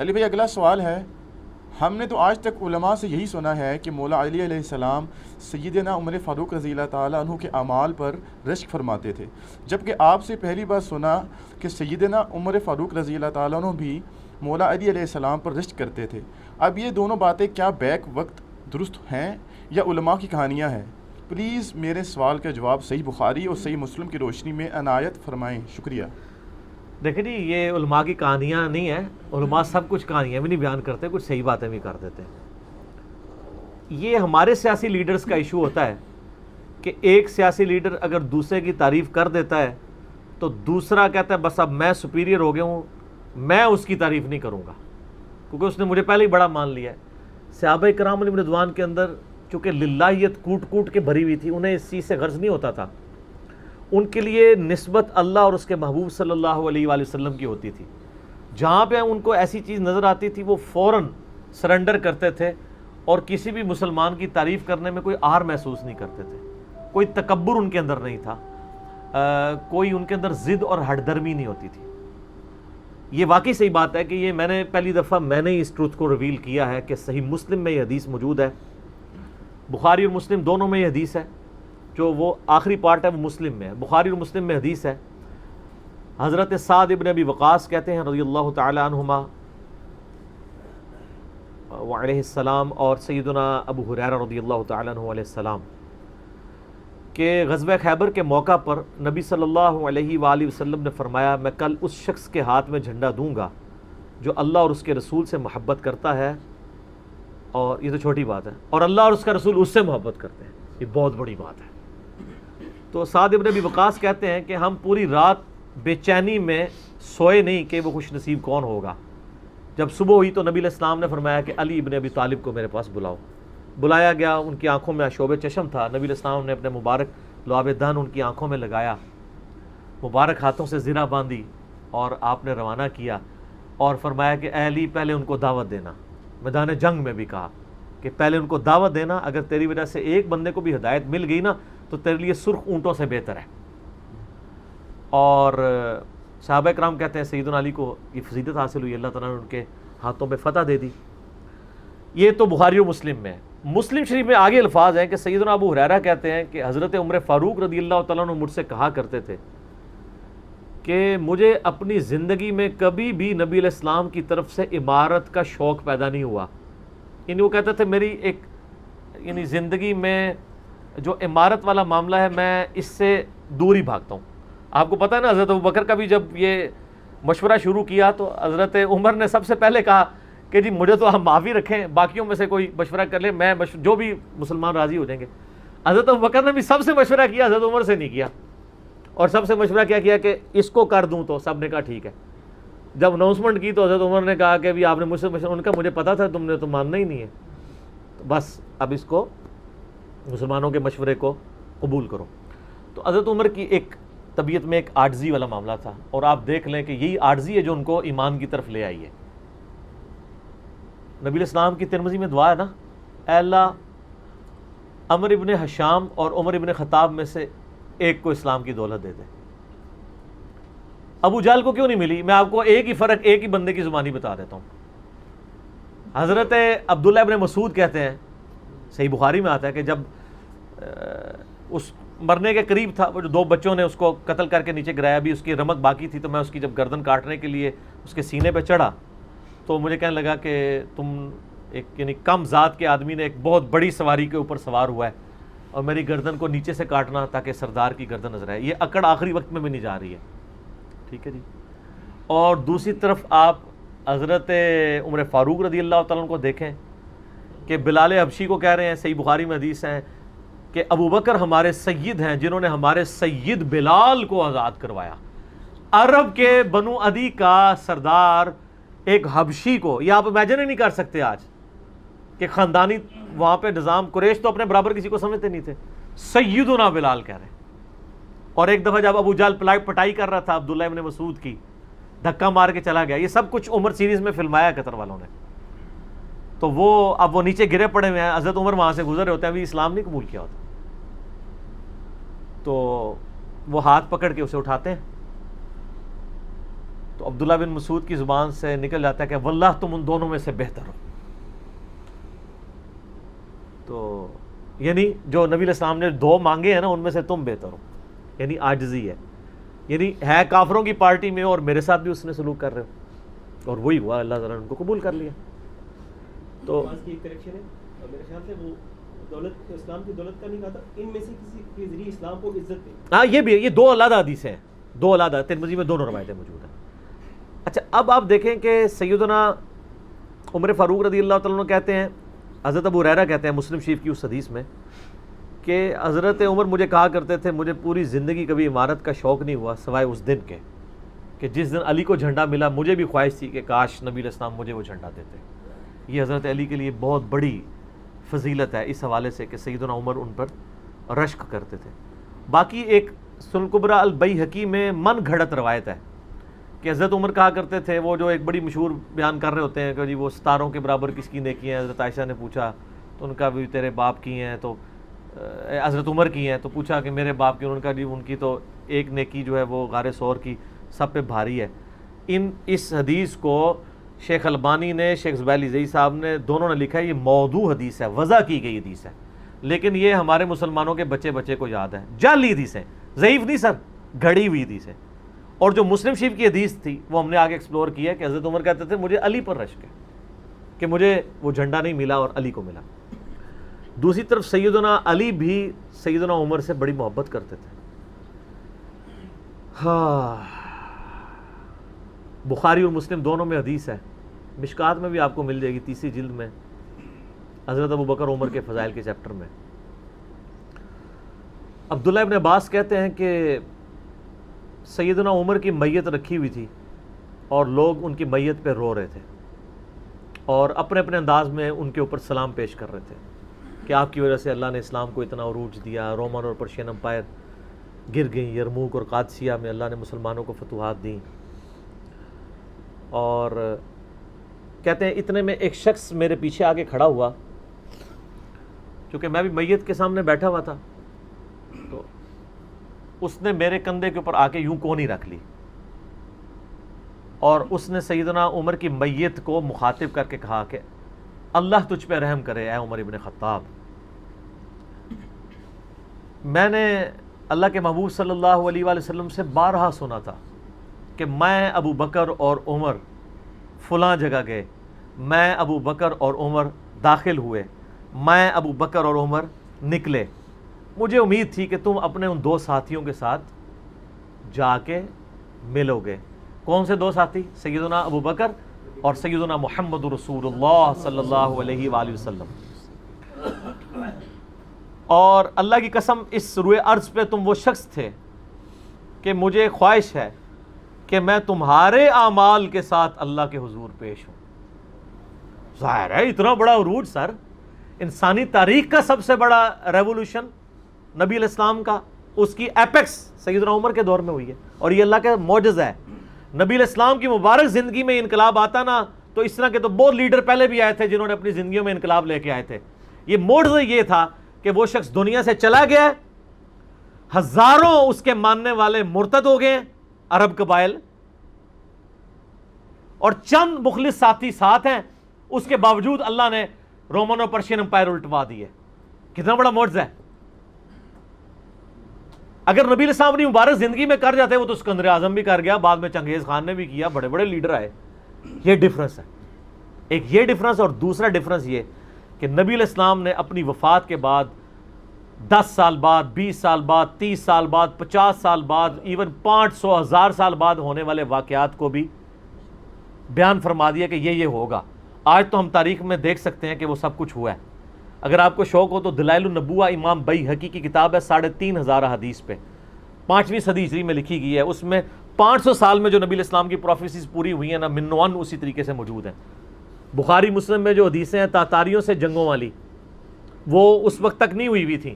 علی بھائی اگلا سوال ہے، ہم نے تو آج تک علماء سے یہی سنا ہے کہ مولا علی علیہ السلام سیدنا عمر فاروق رضی اللہ تعالیٰ عنہ کے اعمال پر رشک فرماتے تھے، جبکہ آپ سے پہلی بار سنا کہ سیدنا عمر فاروق رضی اللہ تعالیٰ عنہ بھی مولا علی علیہ السلام پر رشک کرتے تھے۔ اب یہ دونوں باتیں کیا بیک وقت درست ہیں یا علماء کی کہانیاں ہیں؟ پلیز میرے سوال کا جواب صحیح بخاری اور صحیح مسلم کی روشنی میں عنایت فرمائیں، شکریہ۔ دیکھیں جی، یہ علماء کی کہانیاں نہیں ہیں، علماء سب کچھ کہانیاں بھی نہیں بیان کرتے، کچھ صحیح باتیں بھی کر دیتے ہیں۔ یہ ہمارے سیاسی لیڈرز کا ایشو ہوتا ہے کہ ایک سیاسی لیڈر اگر دوسرے کی تعریف کر دیتا ہے تو دوسرا کہتا ہے بس اب میں سپیریئر ہو گیا ہوں، میں اس کی تعریف نہیں کروں گا، کیونکہ اس نے مجھے پہلے ہی بڑا مان لیا ہے۔ صحابہ کرام علیہم رضوان کے اندر چونکہ للہیت کوٹ کوٹ کے بھری ہوئی تھی، انہیں اس چیز سے غرض نہیں ہوتا تھا، ان کے لیے نسبت اللہ اور اس کے محبوب صلی اللہ علیہ وآلہ وسلم کی ہوتی تھی۔ جہاں پہ ان کو ایسی چیز نظر آتی تھی وہ فوراً سرنڈر کرتے تھے اور کسی بھی مسلمان کی تعریف کرنے میں کوئی آر محسوس نہیں کرتے تھے، کوئی تکبر ان کے اندر نہیں تھا، کوئی ان کے اندر ضد اور ہٹ درمی نہیں ہوتی تھی۔ یہ واقعی صحیح بات ہے کہ یہ میں نے پہلی دفعہ میں نے اس ٹروتھ کو ریویل کیا ہے کہ صحیح مسلم میں یہ حدیث موجود ہے، بخاری اور مسلم دونوں میں یہ حدیث ہے، جو وہ آخری پارٹ ہے وہ مسلم میں ہے، بخاری اور مسلم میں حدیث ہے۔ حضرت سعد ابن ابی وقاص کہتے ہیں رضی اللہ تعالی عنہما وعلیہ السلام، اور سیدنا ابو ہریرہ رضی اللہ تعالی عنہ علیہ السلام، کہ غزوہ خیبر کے موقع پر نبی صلی اللہ علیہ وآلہ وسلم نے فرمایا میں کل اس شخص کے ہاتھ میں جھنڈا دوں گا جو اللہ اور اس کے رسول سے محبت کرتا ہے، اور یہ تو چھوٹی بات ہے، اور اللہ اور اس کا رسول اس سے محبت کرتے ہیں، یہ بہت بڑی بات ہے۔ تو سعد ابن ابی وقاص کہتے ہیں کہ ہم پوری رات بے چینی میں سوئے نہیں کہ وہ خوش نصیب کون ہوگا۔ جب صبح ہوئی تو نبی علیہ السلام نے فرمایا کہ علی ابن ابی طالب کو میرے پاس بلاؤ۔ بلایا گیا، ان کی آنکھوں میں شعب چشم تھا، نبی علیہ السلام نے اپنے مبارک لعاب دہن ان کی آنکھوں میں لگایا، مبارک ہاتھوں سے زرہ باندھی اور آپ نے روانہ کیا اور فرمایا کہ اے علی پہلے ان کو دعوت دینا۔ میدان جنگ میں بھی کہا کہ پہلے ان کو دعوت دینا، اگر تیری وجہ سے ایک بندے کو بھی ہدایت مل گئی نا تو تیرے لیے سرخ اونٹوں سے بہتر ہے۔ اور صحابہ کرام کہتے ہیں سیدنا علی کو یہ فضیلت حاصل ہوئی، اللہ تعالیٰ نے ان کے ہاتھوں پہ فتح دے دی۔ یہ تو بخاری و مسلم میں ہے۔ مسلم شریف میں آگے الفاظ ہیں کہ سیدنا ابو ہریرہ کہتے ہیں کہ حضرت عمر فاروق رضی اللہ تعالیٰ عنہ مجھ سے کہا کرتے تھے کہ مجھے اپنی زندگی میں کبھی بھی نبی علیہ السلام کی طرف سے عمارت کا شوق پیدا نہیں ہوا، یعنی وہ کہتے تھے میری ایک یعنی زندگی میں جو عمارت والا معاملہ ہے میں اس سے دور ہی بھاگتا ہوں۔ آپ کو پتہ ہے نا حضرت ابوبکر کا بھی جب یہ مشورہ شروع کیا تو حضرت عمر نے سب سے پہلے کہا کہ جی مجھے تو آپ معافی رکھیں، باقیوں میں سے کوئی مشورہ کر لے، میں جو بھی مسلمان راضی ہو جائیں گے۔ حضرت ابوبکر نے بھی سب سے مشورہ کیا، حضرت عمر سے نہیں کیا، اور سب سے مشورہ کیا کہ اس کو کر دوں، تو سب نے کہا ٹھیک ہے۔ جب اناؤنسمنٹ کی تو حضرت عمر نے کہا کہ بھی آپ نے مجھ سے مشورہ، ان کا مجھے پتا تھا تم نے تو ماننا ہی نہیں ہے، تو بس اب اس کو مسلمانوں کے مشورے کو قبول کرو۔ تو حضرت عمر کی ایک طبیعت میں ایک عاجزی والا معاملہ تھا، اور آپ دیکھ لیں کہ یہی عاجزی ہے جو ان کو ایمان کی طرف لے آئی ہے۔ نبی علیہ السلام کی ترمذی میں دعا ہے نا، اے اللہ عمر ابن حشام اور عمر ابن خطاب میں سے ایک کو اسلام کی دولت دے دے۔ ابو جہل کو کیوں نہیں ملی؟ میں آپ کو ایک ہی فرق ایک ہی بندے کی زبانی بتا دیتا ہوں۔ حضرت عبداللہ ابن مسعود کہتے ہیں، صحیح بخاری میں آتا ہے کہ جب اس مرنے کے قریب تھا، وہ جو دو بچوں نے اس کو قتل کر کے نیچے گرایا، بھی اس کی رمق باقی تھی، تو میں اس کی جب گردن کاٹنے کے لیے اس کے سینے پہ چڑھا تو مجھے کہنے لگا کہ تم ایک یعنی کم ذات کے آدمی نے ایک بہت بڑی سواری کے اوپر سوار ہوا ہے اور میری گردن کو نیچے سے کاٹنا تاکہ سردار کی گردن نظر آئے۔ یہ اکڑ آخری وقت میں بھی نہیں جا رہی ہے، ٹھیک ہے جی۔ اور دوسری طرف آپ حضرت عمر فاروق رضی اللہ تعالیٰ عنہ کو دیکھیں کہ بلال حبشی کو کہہ رہے ہیں، صحیح بخاری میں حدیث ہیں کہ ابوبکر ہمارے سید ہیں جنہوں نے ہمارے سید بلال کو آزاد کروایا۔ عرب کے بنو عدی کا سردار ایک حبشی کو، یہ آپ امیجن ہی نہیں کر سکتے آج کہ خاندانی وہاں پہ نظام، قریش تو اپنے برابر کسی کو سمجھتے نہیں تھے، سیدنا بلال کہہ رہے ہیں۔ اور ایک دفعہ جب ابو جہل پٹائی کر رہا تھا عبداللہ ابن مسعود کی، دھکا مار کے چلا گیا۔ یہ سب کچھ عمر سیریز میں فلمایا قطر والوں نے، تو وہ اب وہ نیچے گرے پڑے ہوئے ہیں، حضرت عمر وہاں سے گزر رہے ہوتے ہیں، ابھی اسلام نہیں قبول کیا ہوتا، تو وہ ہاتھ پکڑ کے اسے اٹھاتے ہیں۔ تو عبداللہ بن مسعود کی زبان سے نکل جاتا ہے کہ واللہ تم ان دونوں میں سے بہتر ہو. تو یعنی جو نبی علیہ السلام نے 2 مانگے ہیں نا، ان میں سے تم بہتر ہو، یعنی عاجزی ہے، یعنی ہے کافروں کی پارٹی میں اور میرے ساتھ بھی اس نے سلوک کر رہے ہو، اور وہی ہوا، اللہ تعالیٰ نے ان کو قبول کر لیا. تو کی ایک کریکشن ہے، اور میرے خیال سے وہ دولت، اسلام کی دولت کا نہیں کہا تھا، ان میں سے کسی کے ذریعے اسلام کو عزت دے. ہاں یہ بھی ہے، یہ 2 علیحدہ حدیث ہیں، 2 علیحدہ، ترمذی میں دونوں روایتیں موجود ہیں. اچھا اب آپ دیکھیں کہ سیدنا عمر فاروق رضی اللہ تعالیٰ عنہ کہتے ہیں، حضرت ابو ہریرہ کہتے ہیں مسلم شریف کی اس حدیث میں کہ حضرت عمر مجھے کہا کرتے تھے مجھے پوری زندگی کبھی عمارت کا شوق نہیں ہوا سوائے اس دن کے کہ جس دن علی کو جھنڈا ملا. مجھے بھی خواہش تھی کہ کاش نبی علیہ السلام مجھے وہ جھنڈا دیتے. یہ حضرت علی کے لیے بہت بڑی فضیلت ہے اس حوالے سے کہ سیدنا عمر ان پر رشک کرتے تھے. باقی ایک سنن کبریٰ البیہقی میں من گھڑت روایت ہے کہ حضرت عمر کہا کرتے تھے، وہ جو ایک بڑی مشہور بیان کر رہے ہوتے ہیں کہ جی وہ ستاروں کے برابر کس کی نیکی ہیں. حضرت عائشہ نے پوچھا تو ان کا بھی تیرے باپ کی ہیں، تو حضرت عمر کی ہیں، تو پوچھا کہ میرے باپ کی، ان کا جی ان کی تو ایک نیکی جو ہے وہ غار ثور کی سب پہ بھاری ہے. اس حدیث کو شیخ البانی نے، شیخ زبیلی زئی صاحب نے، دونوں نے لکھا ہے یہ موضوع حدیث ہے، وضع کی گئی حدیث ہے، لیکن یہ ہمارے مسلمانوں کے بچے کو یاد ہے. جعلی حدیث ہے، ضعیف نہیں سر، گھڑی ہوئی حدیث ہے. اور جو مسلم شریف کی حدیث تھی وہ ہم نے آگے ایکسپلور کی ہے کہ حضرت عمر کہتے تھے مجھے علی پر رشک ہے کہ مجھے وہ جھنڈا نہیں ملا اور علی کو ملا. دوسری طرف سیدنا علی بھی سیدنا عمر سے بڑی محبت کرتے تھے. ہاں بخاری اور مسلم دونوں میں حدیث ہے، مشکات میں بھی آپ کو مل جائے گی 3 جلد میں، حضرت ابو بکر عمر کے فضائل کے چیپٹر میں. عبداللہ ابن عباس کہتے ہیں کہ سیدنا عمر کی میت رکھی ہوئی تھی اور لوگ ان کی میت پہ رو رہے تھے اور اپنے اپنے انداز میں ان کے اوپر سلام پیش کر رہے تھے کہ آپ کی وجہ سے اللہ نے اسلام کو اتنا عروج دیا، رومن اور پرشین امپائر گر گئیں، یرموک اور قادسیہ میں اللہ نے مسلمانوں کو فتوحات دیں. اور کہتے ہیں اتنے میں ایک شخص میرے پیچھے آگے کھڑا ہوا، کیونکہ میں بھی میت کے سامنے بیٹھا ہوا تھا، تو اس نے میرے کندھے کے اوپر آ کے یوں کونی رکھ لی اور اس نے سیدنا عمر کی میت کو مخاطب کر کے کہا کہ اللہ تجھ پہ رحم کرے اے عمر ابن خطاب. میں نے اللہ کے محبوب صلی اللہ علیہ وآلہ وسلم سے بارہا سنا تھا کہ میں ابو بکر اور عمر فلاں جگہ گئے، میں ابو بکر اور عمر داخل ہوئے، میں ابو بکر اور عمر نکلے. مجھے امید تھی کہ تم اپنے ان 2 ساتھیوں کے ساتھ جا کے ملو گے. کون سے 2 ساتھی؟ سیدنا ابو بکر اور سیدنا محمد رسول اللہ صلی اللہ علیہ وآلہ وسلم. اور اللہ کی قسم اس روئے ارض پہ تم وہ شخص تھے کہ مجھے خواہش ہے کہ میں تمہارے اعمال کے ساتھ اللہ کے حضور پیش ہوں. ظاہر ہے اتنا بڑا عروج سر، انسانی تاریخ کا سب سے بڑا ریولوشن نبی علیہ السلام کا، اس کی ایپیکس سیدنا عمر کے دور میں ہوئی ہے، اور یہ اللہ کا معجزہ ہے. نبی علیہ السلام کی مبارک زندگی میں انقلاب آتا نا تو اس طرح کے تو بہت لیڈر پہلے بھی آئے تھے جنہوں نے اپنی زندگیوں میں انقلاب لے کے آئے تھے. یہ معجزہ یہ تھا کہ وہ شخص دنیا سے چلا گیا، ہزاروں اس کے ماننے والے مرتد ہو گئے عرب قبائل، اور چند مخلص ساتھی ساتھ ہیں، اس کے باوجود اللہ نے رومن اور پرشین امپائر الٹوا دیے. کتنا بڑا معجزہ ہے. اگر نبی علیہ السلام اپنی مبارک زندگی میں کر جاتے، وہ تو اسکندر اعظم بھی کر گیا، بعد میں چنگیز خان نے بھی کیا، بڑے بڑے لیڈر آئے. یہ ڈفرنس ہے، ایک یہ ڈفرنس، اور دوسرا ڈفرنس یہ کہ نبی علیہ السلام نے اپنی وفات کے بعد 10 سال بعد، 20 سال بعد، 30 سال بعد، 50 سال بعد، ایون 500 1000 سال بعد ہونے والے واقعات کو بھی بیان فرما دیا کہ یہ ہوگا. آج تو ہم تاریخ میں دیکھ سکتے ہیں کہ وہ سب کچھ ہوا ہے. اگر آپ کو شوق ہو تو دلائل النبوہ امام بیہقی کی کتاب ہے 3500 حدیث پہ، 5ویں صدی ہجری میں لکھی گئی ہے. اس میں 500 سال میں جو نبی علیہ السلام کی پروفیسیز پوری ہوئی ہیں نا، منوان اسی طریقے سے موجود ہیں. بخاری مسلم میں جو حدیثیں ہیں تاتاریوں سے جنگوں والی، وہ اس وقت تک نہیں ہوئی تھیں،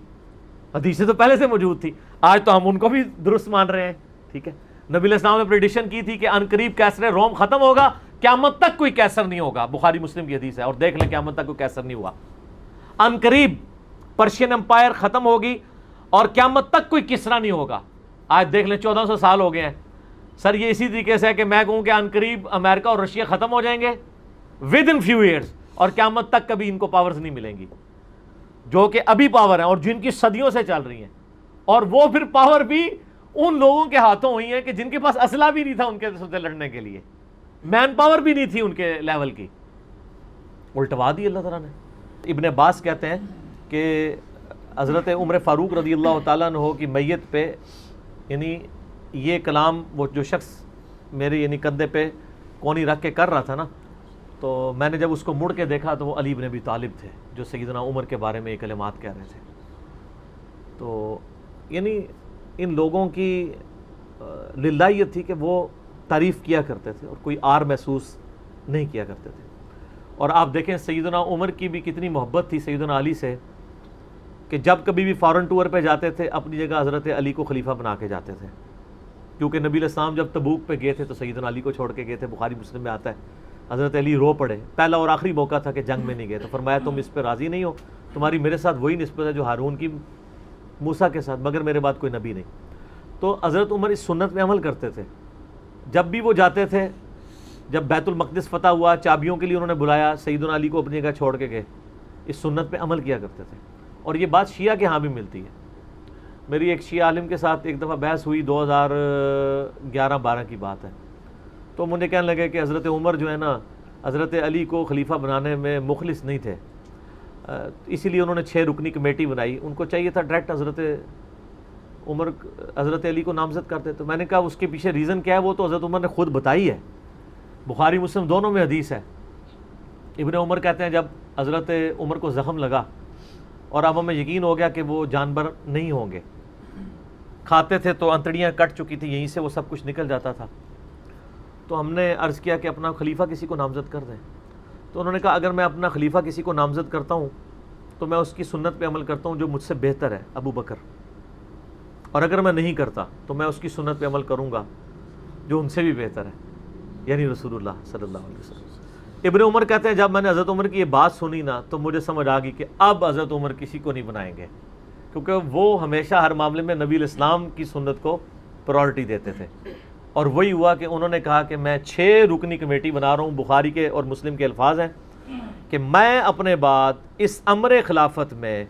حدیثیں تو پہلے سے موجود تھی. آج تو ہم ان کو بھی درست مان رہے ہیں. ٹھیک ہے، نبی علیہ السلام نے پریڈکشن کی تھی کہ عنقریب کیسر روم ختم ہوگا، قیامت تک کوئی کیسر نہیں ہوگا. بخاری مسلم کی حدیث ہے، اور دیکھ لیں قیامت تک کوئی کیسر نہیں ہوا. عنقریب پرشین امپائر ختم ہوگی اور قیامت تک کوئی کسرا نہیں ہوگا. آج دیکھ لیں 1400 سال ہو گئے ہیں، سر یہ اسی طریقے سے ہے کہ میں کہوں کہ ان قریب امریکہ اور رشیا ختم ہو جائیں گے ود ان فیو ایئرس، اور قیامت تک کبھی ان کو پاورز نہیں ملیں گی جو کہ ابھی پاور ہیں اور جن کی صدیوں سے چل رہی ہیں، اور وہ پھر پاور بھی ان لوگوں کے ہاتھوں ہوئی ہیں کہ جن کے پاس اسلحہ بھی نہیں تھا ان کے ساتھ لڑنے کے لیے، مین پاور بھی نہیں تھی ان کے لیول کی، الٹوا دی اللہ تعالیٰ نے۔ ابن عباس کہتے ہیں کہ حضرت عمر فاروق رضی اللہ تعالیٰ عنہ کی میت پہ یعنی یہ کلام وہ جو شخص میرے یعنی کندھے پہ کونی رکھ کے کر رہا تھا نا، تو میں نے جب اس کو مڑ کے دیکھا تو وہ علی بن ابی طالب تھے جو سیدنا عمر کے بارے میں یہ کلمات کہہ رہے تھے۔ تو یعنی ان لوگوں کی للہیت تھی کہ وہ تعریف کیا کرتے تھے اور کوئی آر محسوس نہیں کیا کرتے تھے۔ اور آپ دیکھیں سیدنا عمر کی بھی کتنی محبت تھی سیدنا علی سے کہ جب کبھی بھی فارن ٹور پہ جاتے تھے اپنی جگہ حضرت علی کو خلیفہ بنا کے جاتے تھے، کیونکہ نبی علیہ السلام جب تبوک پہ گئے تھے تو سیدنا علی کو چھوڑ کے گئے تھے، بخاری مسلم میں آتا ہے حضرت علی رو پڑے، پہلا اور آخری موقع تھا کہ جنگ میں نہیں گئے، تو فرمایا تم اس پہ راضی نہیں ہو، تمہاری میرے ساتھ وہی نسبت ہے جو ہارون کی موسیٰ کے ساتھ، مگر میرے بعد کوئی نبی نہیں۔ تو حضرت عمر اس سنت میں عمل کرتے تھے، جب بھی وہ جاتے تھے، جب بیت المقدس فتح ہوا چابیوں کے لیے انہوں نے بلایا، سیدنا علی کو اپنی جگہ چھوڑ کے گئے، اس سنت پہ عمل کیا کرتے تھے۔ اور یہ بات شیعہ کے ہاں بھی ملتی ہے۔ میری ایک شیعہ عالم کے ساتھ ایک دفعہ بحث ہوئی، 2011-12 کی بات ہے، تو مجھے کہنے لگے کہ حضرت عمر جو ہے نا حضرت علی کو خلیفہ بنانے میں مخلص نہیں تھے، اسی لیے انہوں نے 6 رکنی کمیٹی بنائی، ان کو چاہیے تھا ڈائریکٹ حضرت علی کو نامزد کرتے۔ تو میں نے کہا اس کے پیچھے ریزن کیا ہے، وہ تو حضرت عمر نے خود بتائی ہے، بخاری مسلم دونوں میں حدیث ہے۔ ابن عمر کہتے ہیں جب حضرت عمر کو زخم لگا اور اب ہمیں یقین ہو گیا کہ وہ جانور نہیں ہوں گے، کھاتے تھے تو انتڑیاں کٹ چکی تھی، یہیں سے وہ سب کچھ نکل جاتا تھا، تو ہم نے عرض کیا کہ اپنا خلیفہ کسی کو نامزد کر دیں۔ تو انہوں نے کہا اگر میں اپنا خلیفہ کسی کو نامزد کرتا ہوں تو میں اس کی سنت پہ عمل کرتا ہوں جو مجھ سے بہتر ہے، ابو بکر، اور اگر میں نہیں کرتا تو میں اس کی سنت پہ عمل کروں گا جو ان سے بھی بہتر ہے، یعنی رسول اللہ صلی اللہ علیہ وسلم۔ ابن عمر کہتے ہیں جب میں نے حضرت عمر کی یہ بات سنی نا تو مجھے سمجھ آ گئی کہ اب حضرت عمر کسی کو نہیں بنائیں گے، کیونکہ وہ ہمیشہ ہر معاملے میں نبی علیہ السلام کی سنت کو پرائورٹی دیتے تھے، اور وہی ہوا کہ انہوں نے کہا کہ میں 6 رکنی کمیٹی بنا رہا ہوں، بخاری کے اور مسلم کے الفاظ ہیں کہ میں اپنے بعد اس امر خلافت میں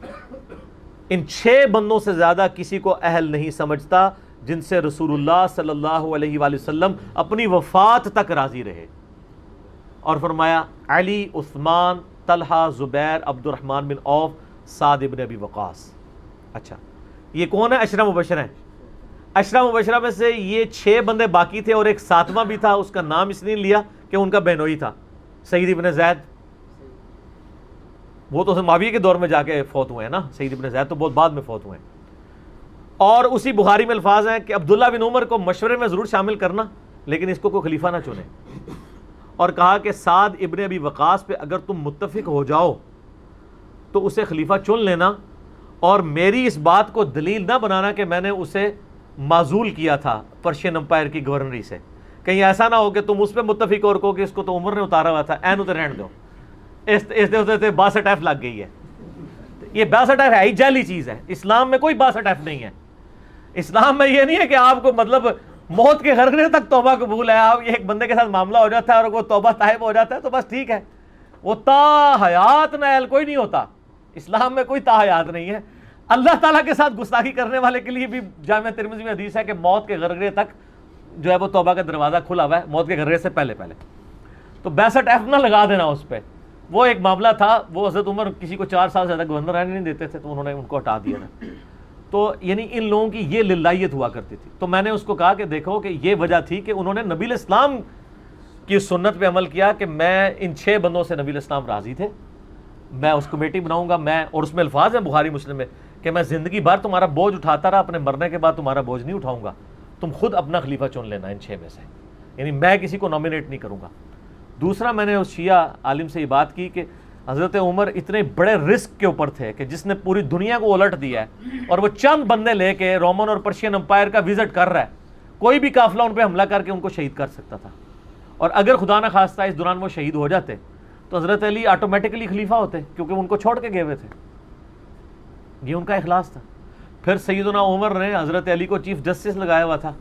ان 6 بندوں سے زیادہ کسی کو اہل نہیں سمجھتا جن سے رسول اللہ صلی اللہ علیہ وآلہ وسلم اپنی وفات تک راضی رہے، اور فرمایا علی، عثمان، طلحہ، زبیر، عبد الرحمن بن عوف، سعد بن ابی وقاص۔ اچھا یہ کون ہے؟ عشرہ مبشرہ ہیں۔ عشرہ مبشرہ میں سے یہ 6 بندے باقی تھے اور ایک 7واں بھی تھا، اس کا نام اس لیے لیا کہ ان کا بہنوئی تھا، سعید بن زید، وہ تو معاویہ کے دور میں جا کے فوت ہوئے ہیں نا، سعید بن زید تو بہت بعد میں فوت ہوئے ہیں۔ اور اسی بخاری میں الفاظ ہیں کہ عبداللہ بن عمر کو مشورے میں ضرور شامل کرنا لیکن اس کو کوئی خلیفہ نہ چنے، اور کہا کہ سعد ابن ابی وقاص پہ اگر تم متفق ہو جاؤ تو اسے خلیفہ چن لینا، اور میری اس بات کو دلیل نہ بنانا کہ میں نے اسے معزول کیا تھا پرشین امپائر کی گورنری سے، کہیں ایسا نہ ہو کہ تم اس پہ متفق اور کہو کہ اس کو تو عمر نے اتارا ہوا تھا، این اتر رہن دو، اس 62 ایف لگ گئی ہے۔ یہ 62 ایف ہے ہی جعلی چیز ہے، اسلام میں کوئی 62 ایف نہیں ہے۔ اسلام میں یہ نہیں ہے کہ آپ کو مطلب موت کے غرغرے تک توبہ قبول ہے، آپ ایک بندے کے ساتھ معاملہ ہو جاتا ہے اور وہ توبہ طائب ہو جاتا ہے تو بس ٹھیک ہے، وہ تا حیات نائل کوئی نہیں ہوتا، اسلام میں کوئی تا حیات نہیں ہے۔ اللہ تعالیٰ کے ساتھ گستاخی کرنے والے کے لیے بھی جامعہ ترمذی میں حدیث ہے کہ موت کے غرغرے تک جو ہے وہ توبہ کا دروازہ کھلا ہوا ہے، موت کے غرغرے سے پہلے تو 62 ایف نہ لگا دینا اس پہ۔ وہ ایک معاملہ تھا، وہ حضرت عمر کسی کو 4 سال سے زیادہ گورنر رہنے نہیں دیتے تھے تو انہوں نے ان کو ہٹا دیا تھا۔ تو یعنی ان لوگوں کی یہ للہیت ہوا کرتی تھی۔ تو میں نے اس کو کہا کہ دیکھو کہ یہ وجہ تھی کہ انہوں نے نبی علیہ السلام کی سنت پہ عمل کیا کہ میں ان 6 بندوں سے نبی علیہ السلام راضی تھے، میں اس کمیٹی بناؤں گا، میں، اور اس میں الفاظ ہیں بخاری مسلم میں کہ میں زندگی بھر تمہارا بوجھ اٹھاتا رہا، اپنے مرنے کے بعد تمہارا بوجھ نہیں اٹھاؤں گا، تم خود اپنا خلیفہ چن لینا ان 6 میں سے، یعنی میں کسی کو نامینیٹ نہیں کروں گا۔ دوسرا میں نے اس شیعہ عالم سے یہ بات کی کہ حضرت عمر اتنے بڑے رسک کے اوپر تھے کہ جس نے پوری دنیا کو الٹ دیا ہے، اور وہ چند بندے لے کے رومن اور پرشین امپائر کا وزٹ کر رہا ہے، کوئی بھی قافلہ ان پہ حملہ کر کے ان کو شہید کر سکتا تھا، اور اگر خدا نہ خواستہ اس دوران وہ شہید ہو جاتے تو حضرت علی آٹومیٹکلی خلیفہ ہوتے کیونکہ ان کو چھوڑ کے گئے ہوئے تھے۔ یہ ان کا اخلاص تھا۔ پھر سیدنا عمر نے حضرت علی کو چیف جسٹس لگایا ہوا تھا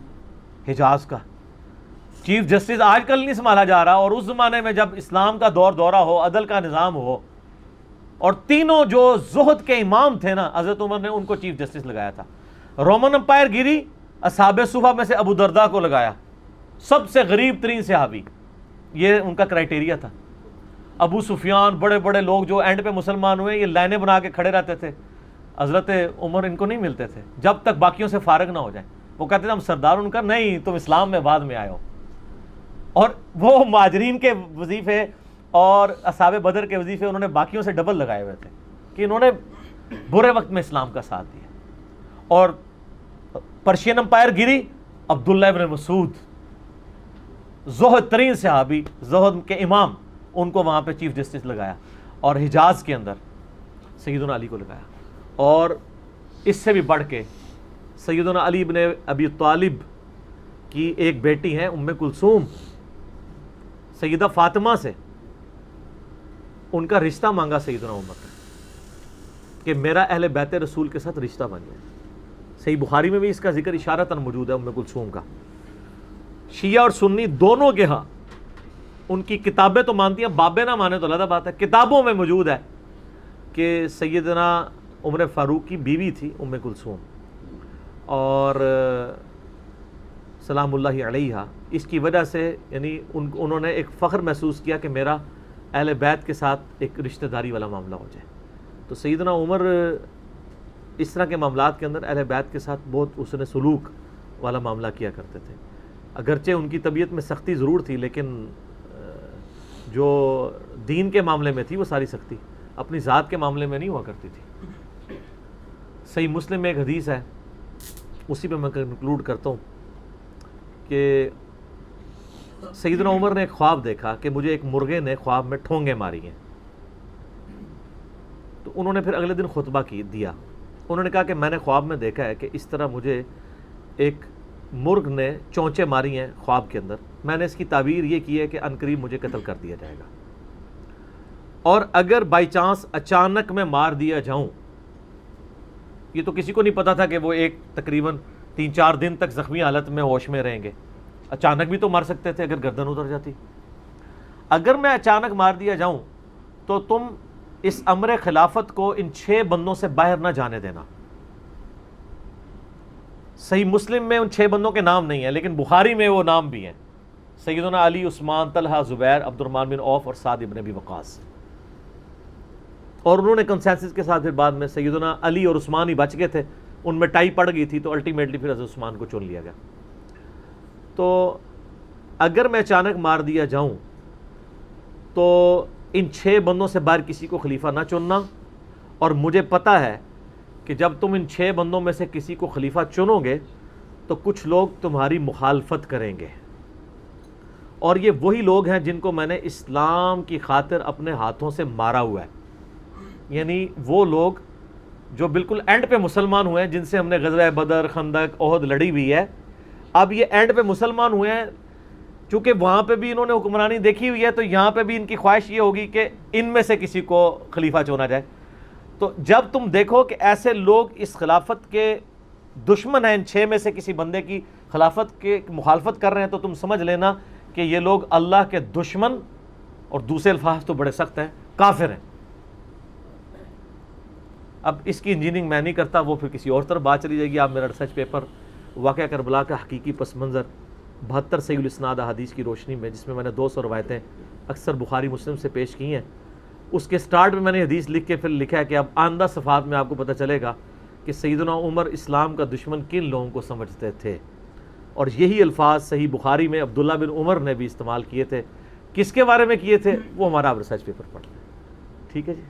حجاز کا، چیف جسٹس آج کل نہیں سنبھالا جا رہا، اور اس زمانے میں جب اسلام کا دور دورہ ہو، عدل کا نظام ہو، اور تینوں جو زہد کے امام تھے نا، حضرت عمر نے ان کو چیف جسٹس لگایا تھا. رومن امپائر گری، اصحاب صفہ میں سے ابو درداء کو لگایا، سب سے غریب ترین صحابی، یہ ان کا کرائٹیریا تھا. ابو سفیان، بڑے بڑے لوگ جو اینڈ پہ مسلمان ہوئے، یہ لائنیں بنا کے کھڑے رہتے تھے. حضرت عمر ان کو نہیں ملتے تھے جب تک باقیوں سے فارغ نہ ہو جائیں. وہ کہتے تھے ہم سردار، ان کا نہیں، تم اسلام میں بعد میں آئے ہو. اور وہ مہاجرین کے وظیفے اور اصحاب بدر کے وظیفے انہوں نے باقیوں سے ڈبل لگائے ہوئے تھے کہ انہوں نے برے وقت میں اسلام کا ساتھ دیا. اور پرشین امپائر گری، عبداللہ ابن مسعود، زہد ترین صحابی، زہد کے امام، ان کو وہاں پہ چیف جسٹس لگایا. اور حجاز کے اندر سیدنا علی کو لگایا. اور اس سے بھی بڑھ کے سیدنا علی ابن ابی طالب کی ایک بیٹی ہیں ام کلثوم، سیدہ فاطمہ سے ان کا رشتہ مانگا سیدنا عمر کہ میرا اہل بیت رسول کے ساتھ رشتہ بن جائے. صحیح بخاری میں بھی اس کا ذکر اشارتاً موجود ہے ام کلثوم کا. شیعہ اور سنی دونوں کے ہاں ان کی کتابیں تو مانتی ہیں، بابے نہ مانے تو علیحدہ بات ہے. کتابوں میں موجود ہے کہ سیدنا عمر فاروق کی بیوی تھی ام کلثوم، اور سلام اللہ علیہا، اس کی وجہ سے یعنی انہوں نے ایک فخر محسوس کیا کہ میرا اہل بیت کے ساتھ ایک رشتہ داری والا معاملہ ہو جائے. تو سیدنا عمر اس طرح کے معاملات کے اندر اہل بیت کے ساتھ بہت حسن سلوک والا معاملہ کیا کرتے تھے. اگرچہ ان کی طبیعت میں سختی ضرور تھی، لیکن جو دین کے معاملے میں تھی وہ ساری سختی اپنی ذات کے معاملے میں نہیں ہوا کرتی تھی. صحیح مسلم میں ایک حدیث ہے، اسی پہ میں کنکلوڈ کرتا ہوں کہ سیدنا عمر نے ایک خواب دیکھا کہ مجھے ایک مرغے نے خواب میں ٹھونگے ماری ہیں. تو انہوں نے پھر اگلے دن خطبہ دیا. انہوں نے کہا کہ میں نے خواب میں دیکھا ہے کہ اس طرح مجھے ایک مرغ نے چونچے ماری ہیں خواب کے اندر. میں نے اس کی تعبیر یہ کی ہے کہ عنقریب مجھے قتل کر دیا جائے گا، اور اگر بائی چانس اچانک میں مار دیا جاؤں، یہ تو کسی کو نہیں پتا تھا کہ وہ ایک تقریباً 3-4 دن تک زخمی حالت میں ہوش میں رہیں گے. اچانک بھی تو مار سکتے تھے اگر گردن اتر جاتی. اگر میں اچانک مار دیا جاؤں تو تم اس امر خلافت کو ان 6 بندوں سے باہر نہ جانے دینا. صحیح مسلم میں ان 6 بندوں کے نام نہیں ہیں، لیکن بخاری میں وہ نام بھی ہیں، سیدنا علی، عثمان، طلحہ، زبیر، عبد الرحمن بن عوف اور سعد ابن ابی وقاص. اور انہوں نے کنسنسس کے ساتھ پھر بعد میں سیدنا علی اور عثمان ہی بچ گئے تھے، ان میں ٹائی پڑ گئی تھی تو الٹیمیٹلی پھر حضرت عثمان کو چن لیا گیا. تو اگر میں اچانک مار دیا جاؤں تو ان 6 بندوں سے باہر کسی کو خلیفہ نہ چننا، اور مجھے پتہ ہے کہ جب تم ان 6 بندوں میں سے کسی کو خلیفہ چنو گے تو کچھ لوگ تمہاری مخالفت کریں گے، اور یہ وہی لوگ ہیں جن کو میں نے اسلام کی خاطر اپنے ہاتھوں سے مارا ہوا ہے. یعنی وہ لوگ جو بالکل اینڈ پہ مسلمان ہوئے ہیں، جن سے ہم نے غزوہ بدر، خندق، احد لڑی ہوئی ہے. اب یہ اینڈ پہ مسلمان ہوئے ہیں، چونکہ وہاں پہ بھی انہوں نے حکمرانی دیکھی ہوئی ہے، تو یہاں پہ بھی ان کی خواہش یہ ہوگی کہ ان میں سے کسی کو خلیفہ چنا جائے. تو جب تم دیکھو کہ ایسے لوگ اس خلافت کے دشمن ہیں، ان 6 میں سے کسی بندے کی خلافت کے مخالفت کر رہے ہیں، تو تم سمجھ لینا کہ یہ لوگ اللہ کے دشمن، اور دوسرے الفاظ تو بڑے سخت ہیں، کافر ہیں. اب اس کی انجینئرنگ میں نہیں کرتا، وہ پھر کسی اور طرف بات چلی جائے گی. آپ میرا ریسرچ پیپر واقعہ کربلا کا حقیقی پس منظر 72 صحیح الاسناد احادیث کی روشنی میں، جس میں میں نے 200 روایتیں اکثر بخاری مسلم سے پیش کی ہیں، اس کے سٹارٹ میں میں نے حدیث لکھ کے پھر لکھا ہے کہ اب آئندہ صفحات میں آپ کو پتہ چلے گا کہ سیدنا عمر اسلام کا دشمن کن لوگوں کو سمجھتے تھے. اور یہی الفاظ صحیح بخاری میں عبداللہ بن عمر نے بھی استعمال کیے تھے. کس کے بارے میں کیے تھے وہ ہمارا آپ ریسرچ پیپر پڑھ لیں. ٹھیک ہے جی.